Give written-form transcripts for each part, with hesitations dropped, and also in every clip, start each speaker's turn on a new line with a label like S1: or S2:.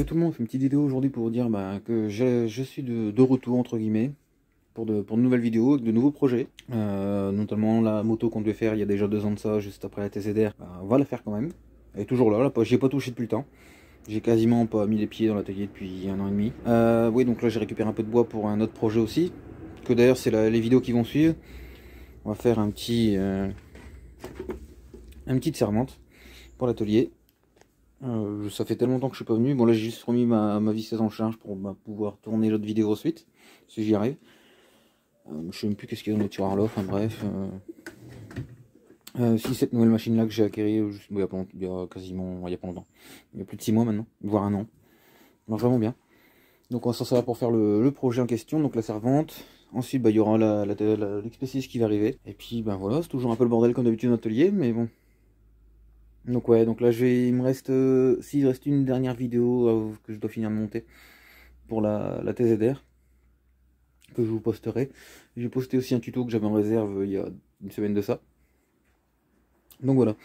S1: tout le monde, je fais une petite vidéo aujourd'hui pour vous dire que je suis de retour entre guillemets pour de nouvelles vidéos avec de nouveaux projets. Notamment la moto qu'on devait faire il y a déjà 2 ans de ça, juste après la TZR. On va la faire quand même. Elle est toujours là, j'y ai pas touché depuis le temps. J'ai quasiment pas mis les pieds dans l'atelier depuis 1 an et demi. Oui, donc là j'ai récupéré un peu de bois pour un autre projet aussi. Que d'ailleurs c'est les vidéos qui vont suivre. On va faire un petit servante pour l'atelier. Ça fait tellement longtemps que je suis pas venu. Bon, là j'ai juste remis ma visseuse en charge pour pouvoir tourner l'autre vidéo ensuite, si j'y arrive. Je sais même plus qu'est-ce qu'il y a dans le tiroir là, enfin bref. Si cette nouvelle machine là que j'ai acquérie il y a quasiment, il y a pas longtemps, il y a plus de 6 mois maintenant, voire 1 an. Donc vraiment bien. Donc on va s'en servir pour faire le projet en question, donc la servante. Ensuite il y aura l'Exp6 qui va arriver. Et puis voilà, c'est toujours un peu le bordel comme d'habitude dans l'atelier, mais bon. Donc ouais, donc là il me reste, s'il reste une dernière vidéo que je dois finir de monter pour la TZR, que je vous posterai. J'ai posté aussi un tuto que j'avais en réserve il y a une semaine de ça. Donc voilà.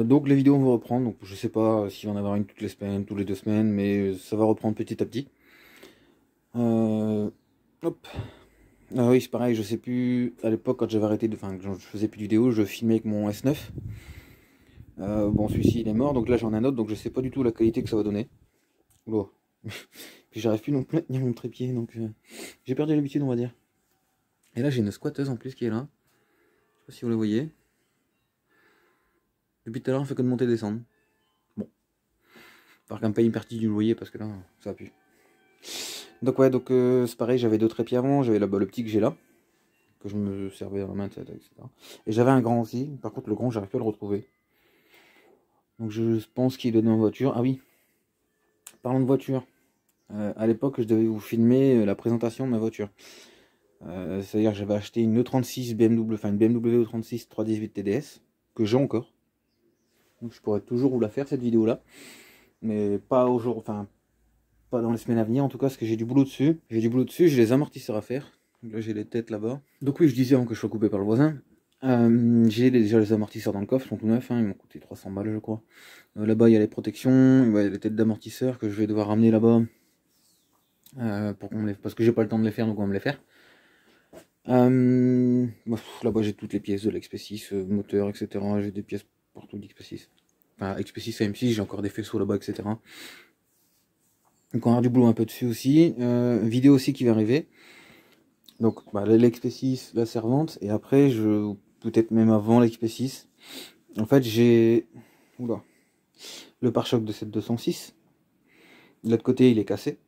S1: Donc les vidéos vont reprendre, donc je sais pas s'il va en avoir une toutes les semaines, toutes les 2 semaines, mais ça va reprendre petit à petit. Hop. Ah oui, c'est pareil, je sais plus, à l'époque quand j'avais arrêté quand je faisais plus de vidéos, je filmais avec mon S9. Bon, celui-ci il est mort, donc là j'en ai un autre, donc je sais pas du tout la qualité que ça va donner. Oula. Puis j'arrive plus non plus à tenir mon trépied, donc j'ai perdu l'habitude, on va dire. Et là j'ai une squatteuse en plus qui est là. Je sais pas si vous la voyez. Depuis tout à l'heure on fait que de monter et descendre. Bon. Par contre pas une partie du loyer parce que là ça a pu. Donc ouais, donc c'est pareil, j'avais 2 trépieds avant, j'avais là-bas le petit que j'ai là, que je me servais à la main, etc. Et j'avais un grand aussi, par contre le grand j'arrive pas à le retrouver. Donc je pense qu'il est dans la voiture. Ah oui, parlons de voiture. À l'époque je devais vous filmer la présentation de ma voiture. C'est-à-dire que j'avais acheté une E36 BMW, enfin une BMW E36 318 TDS, que j'ai encore. Donc je pourrais toujours vous la faire cette vidéo là. Mais pas aujourd'hui, enfin pas dans les semaines à venir en tout cas, parce que j'ai du boulot dessus. J'ai les amortisseurs à faire. Donc là j'ai les têtes là-bas. Donc oui, je disais avant que je sois coupé par le voisin. J'ai déjà les amortisseurs dans le coffre, ils sont tout neufs, hein, ils m'ont coûté 300 balles je crois. Là-bas il y a les protections, il y a les têtes d'amortisseurs que je vais devoir ramener là-bas. Parce que j'ai pas le temps de les faire, donc on va me les faire. Là-bas j'ai toutes les pièces de l'XP6, moteur, etc. J'ai des pièces partout d'XP6. Enfin, XP6 AM6, j'ai encore des faisceaux là-bas, etc. Donc on aura du boulot un peu dessus aussi. Vidéo aussi qui va arriver. Donc l'XP6, la servante, et après, peut-être même avant l'XP6. En fait, j'ai le pare-choc de cette 206. De l'autre côté, il est cassé.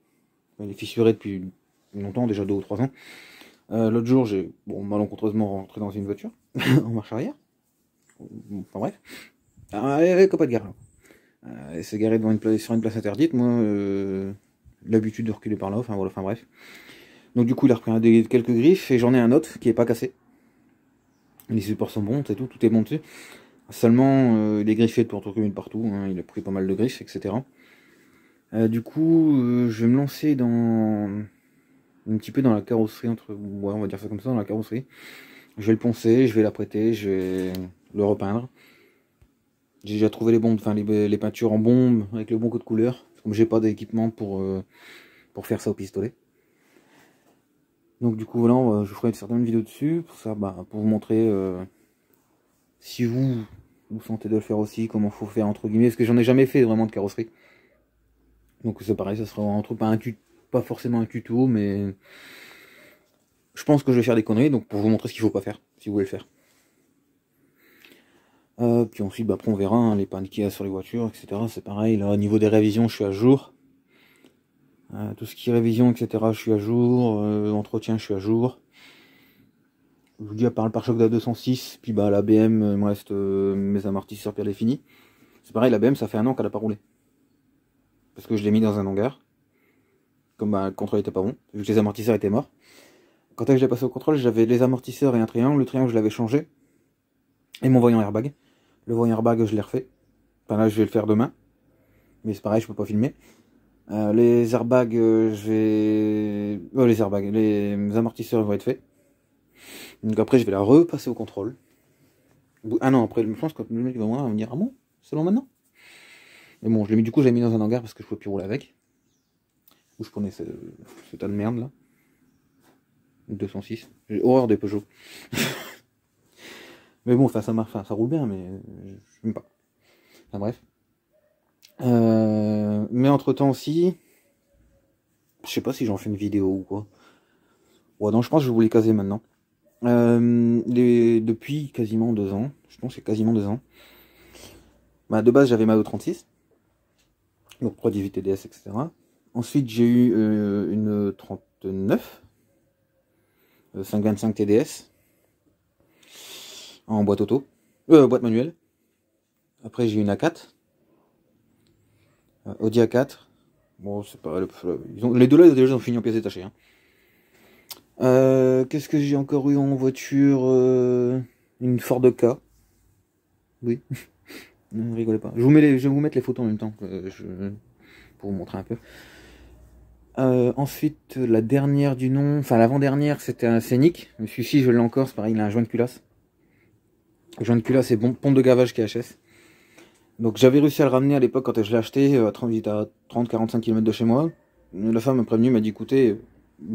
S1: Il est fissuré depuis longtemps, déjà 2 ou 3 ans. L'autre jour, j'ai malencontreusement rentré dans une voiture en marche arrière. Enfin bref. Copain de gare. Elle s'est garée sur une place interdite. Moi, l'habitude de reculer par là. Enfin voilà, enfin bref. Donc du coup, il a repris quelques griffes et j'en ai un autre qui est pas cassé. Les supports sont bons, c'est tout est bon dessus. Seulement, il est griffé de partout. Hein, il a pris pas mal de griffes, etc. Du coup, je vais me lancer un petit peu dans la carrosserie, on va dire ça comme ça, dans la carrosserie. Je vais le poncer, je vais l'apprêter, je vais le repeindre. J'ai déjà trouvé les peintures en bombe avec le bon code couleur. Comme j'ai pas d'équipement pour faire ça au pistolet. Donc du coup voilà, je ferai une certaine vidéo dessus pour ça, pour vous montrer si vous sentez de le faire aussi, comment faut faire entre guillemets, parce que j'en ai jamais fait vraiment de carrosserie. Donc c'est pareil, ça sera pas forcément un tuto, mais je pense que je vais faire des conneries, donc pour vous montrer ce qu'il faut pas faire, si vous voulez le faire. Puis ensuite, après on verra hein, les pannes qu'il y a sur les voitures, etc. C'est pareil, là au niveau des révisions, je suis à jour. Tout ce qui est révision, etc. je suis à jour. Entretien, je suis à jour. Je vous dis, à part le pare-choc de la 206, puis la BM, il me reste mes amortisseurs bien définis. C'est pareil, la BM, ça fait 1 an qu'elle a pas roulé. Parce que je l'ai mis dans un hangar. Comme le contrôle était pas bon, vu que les amortisseurs étaient morts. Quand je l'ai passé au contrôle, j'avais les amortisseurs et un triangle. Le triangle, je l'avais changé. Et mon voyant airbag. Le voyant airbag, je l'ai refait. Enfin là, je vais le faire demain. Mais c'est pareil, je peux pas filmer. Les airbags, les amortisseurs vont être faits. Donc après, je vais la repasser au contrôle. Ah non, après, je pense que le mec va me dire, ah bon, c'est long maintenant. Mais bon, du coup, je l'ai mis dans un hangar parce que je pouvais plus rouler avec. Où je prenais ce tas de merde là. 206. J'ai horreur des Peugeot. Mais bon, enfin, ça marche, ça roule bien, mais je n'aime pas. Enfin bref. Mais entre temps aussi, je sais pas si j'en fais une vidéo ou quoi. Ouais, non, je pense que je vais vous les caser maintenant. Depuis quasiment 2 ans, je pense que c'est quasiment 2 ans. Bah, de base, j'avais ma E36, donc 318 TDS, etc. Ensuite, j'ai eu une 39, 525 TDS, en boîte auto, boîte manuelle. Après, j'ai eu une A4, Audi A4. Bon, c'est pas. Les deux là, déjà, ils ont fini en pièces détachées. Hein. Qu'est-ce que j'ai encore eu en voiture une Ford K. Oui. Ne rigolez pas. Je vais vous mettre les photos en même temps pour vous montrer un peu. Ensuite, la dernière du nom, enfin l'avant-dernière, c'était un Scénic. Mais celui-ci, je l'ai encore, c'est pareil, il a un joint de culasse. Le joint de culasse, c'est pompe de gavage KHS. Donc j'avais réussi à le ramener à l'époque quand je l'ai acheté, à 30-45 km de chez moi. La femme m'a prévenu, m'a dit écoutez,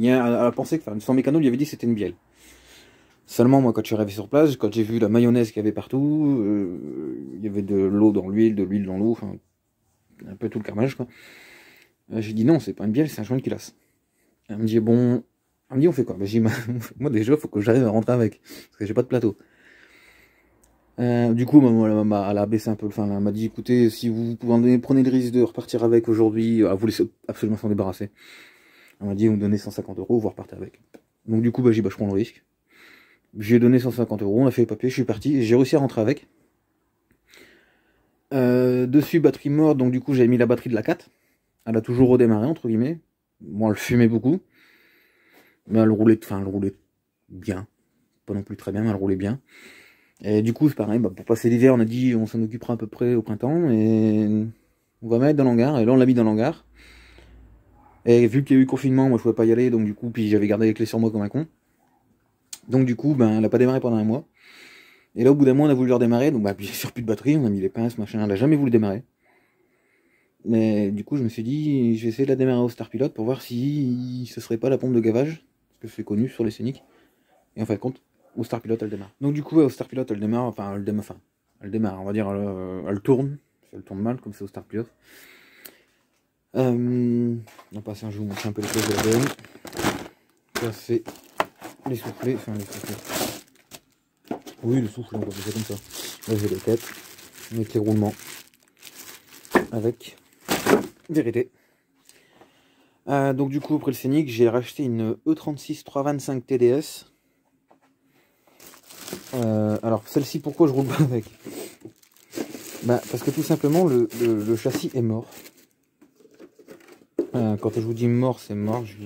S1: elle a pensé que son mécano lui avait dit que c'était une bielle. Seulement moi quand je suis arrivé sur place, quand j'ai vu la mayonnaise qu'il y avait partout, il y avait de l'eau dans l'huile, de l'huile dans l'eau, enfin un peu tout le carnage quoi. J'ai dit non, c'est pas une bielle, c'est un joint de culasse. Elle me dit bon, elle me dit on fait quoi? J'ai dit moi déjà faut que j'arrive à rentrer avec, parce que j'ai pas de plateau. Du coup, elle a baissé un peu le fin. Elle m'a dit écoutez, si vous prenez le risque de repartir avec aujourd'hui, elle voulait absolument s'en débarrasser. Elle m'a dit vous me donnez 150 €, vous repartez avec. Donc du coup, j'ai dit je prends le risque. J'ai donné 150 €, on a fait les papiers, je suis parti, et j'ai réussi à rentrer avec. Dessus, batterie morte, donc du coup, j'avais mis la batterie de la 4. Elle a toujours redémarré, entre guillemets. Bon, elle fumait beaucoup. Mais elle roulait bien. Pas non plus très bien, mais elle roulait bien. Et du coup, c'est pareil, pour passer l'hiver, on a dit on s'en occupera à peu près au printemps. Et on va mettre dans l'hangar. Et là, on l'a mis dans l'hangar. Et vu qu'il y a eu confinement, moi je pouvais pas y aller, donc du coup, puis j'avais gardé les clés sur moi comme un con. Donc du coup, elle a pas démarré pendant un mois. Et là, au bout d'un mois, on a voulu le redémarrer, donc puis sur plus de batterie, on a mis les pinces, machin, elle a jamais voulu démarrer. Mais du coup, je me suis dit, je vais essayer de la démarrer au Star Pilot pour voir si ce serait pas la pompe de gavage, parce que c'est connu sur les Scénic. Et en fin de compte, au Star Pilot, elle démarre. Donc du coup, au Star Pilot, elle démarre, elle démarre, on va dire, elle tourne. Elle tourne mal, comme c'est au Star Pilot. On passe je vais vous montrer un peu les pièces de la BM. Ça, c'est les soufflets, enfin les soufflets. Oui, le souffle, on va faire comme ça. Là, j'ai les têtes, avec les roulements, avec vérité. Donc du coup, après le Scénic, j'ai racheté une E36 325 TDS. Alors celle-ci, pourquoi je roule pas avec? Parce que tout simplement, le châssis est mort. Quand je vous dis mort, c'est mort. Je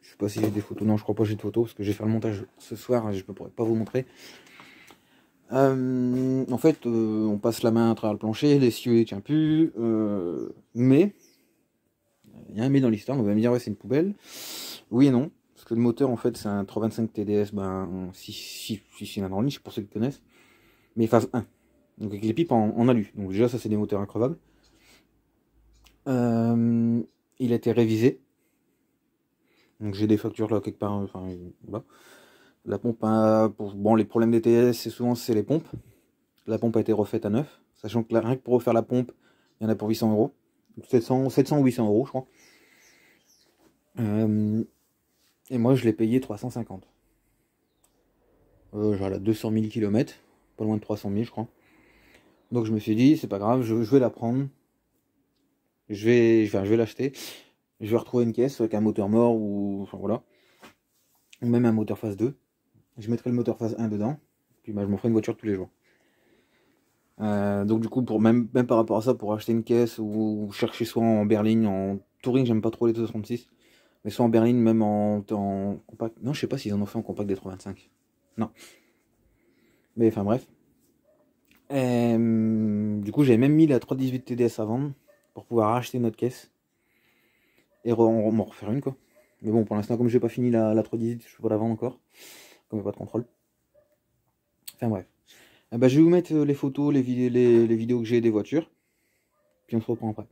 S1: sais pas si j'ai des photos. Non, je crois pas que j'ai de photos, parce que j'ai fait le montage ce soir, je ne pourrais pas vous montrer. En fait, on passe la main à travers le plancher, l'essieu ne tient plus, mais il y a un mais dans l'histoire. On va me dire ouais, c'est une poubelle. Oui et non, parce que le moteur en fait c'est un 325 TDS, 6 cylindres en ligne, pour ceux qui connaissent, mais phase 1, donc avec les pipes en alu. Donc déjà ça c'est des moteurs increvables. Il a été révisé, donc j'ai des factures là quelque part. Enfin voilà. La pompe bon, les problèmes des TS c'est souvent les pompes. La pompe a été refaite à neuf, sachant que rien que pour refaire la pompe, il y en a pour 800 €. 700 ou 800 € je crois. Et moi je l'ai payé 350. Genre à 200 000 km, pas loin de 300 000 je crois. Donc je me suis dit c'est pas grave, je vais la prendre. Je vais l'acheter. Je vais retrouver une caisse avec un moteur mort ou enfin voilà. Ou même un moteur phase 2. Je mettrai le moteur phase 1 dedans. Puis je m'en ferai une voiture tous les jours. Donc du coup, même par rapport à ça, pour acheter une caisse ou chercher soit en berline, en touring, j'aime pas trop les 236, mais soit en berline, même en compact. Non, je sais pas s'ils en ont fait en compact des 325. Non. Mais enfin bref. Du coup, j'avais même mis la 318 TDS à vendre pour pouvoir acheter une autre caisse et m'en refaire une quoi. Mais bon, pour l'instant, comme j'ai pas fini la 318, je peux pas la vendre encore, comme il n'y a pas de contrôle. Enfin bref. Je vais vous mettre les photos, les vidéos que j'ai des voitures. puis on se reprend après.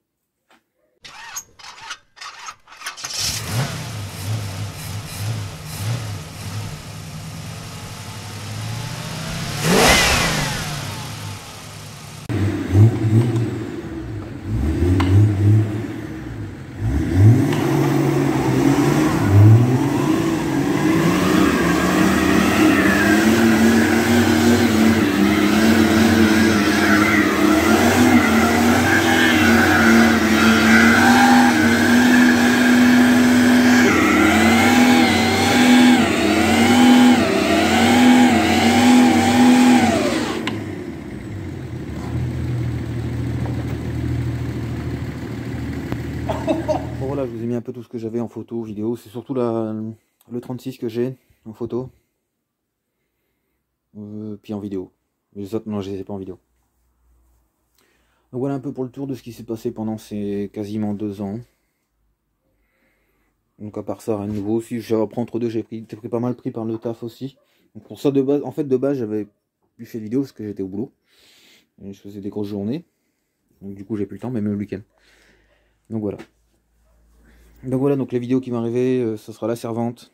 S1: Bon voilà, je vous ai mis un peu tout ce que j'avais en photo, vidéo. C'est surtout le 36 que j'ai en photo. Puis en vidéo. Les autres, non, je les ai pas en vidéo. Donc voilà un peu pour le tour de ce qui s'est passé pendant ces quasiment 2 ans. Donc à part ça, rien de nouveau. Si j'ai repris entre deux, j'ai pris pas mal pris par le taf aussi. Donc pour ça, de base, en fait, de base, j'avais plus fait de vidéo parce que j'étais au boulot. Et je faisais des grosses journées. Donc du coup, j'ai plus le temps, même le week-end. Donc voilà. Donc les vidéos qui vont arriver, ce sera la servante,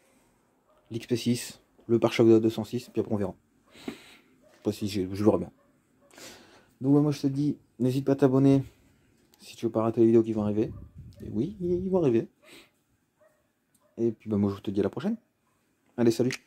S1: l'XP6, le pare-choc de la 206, puis après on verra. Pas si je verrai bien. Donc ouais, moi je te dis, n'hésite pas à t'abonner si tu veux pas rater les vidéos qui vont arriver. Et oui, ils vont arriver. Et puis bah moi je te dis à la prochaine. Allez, salut.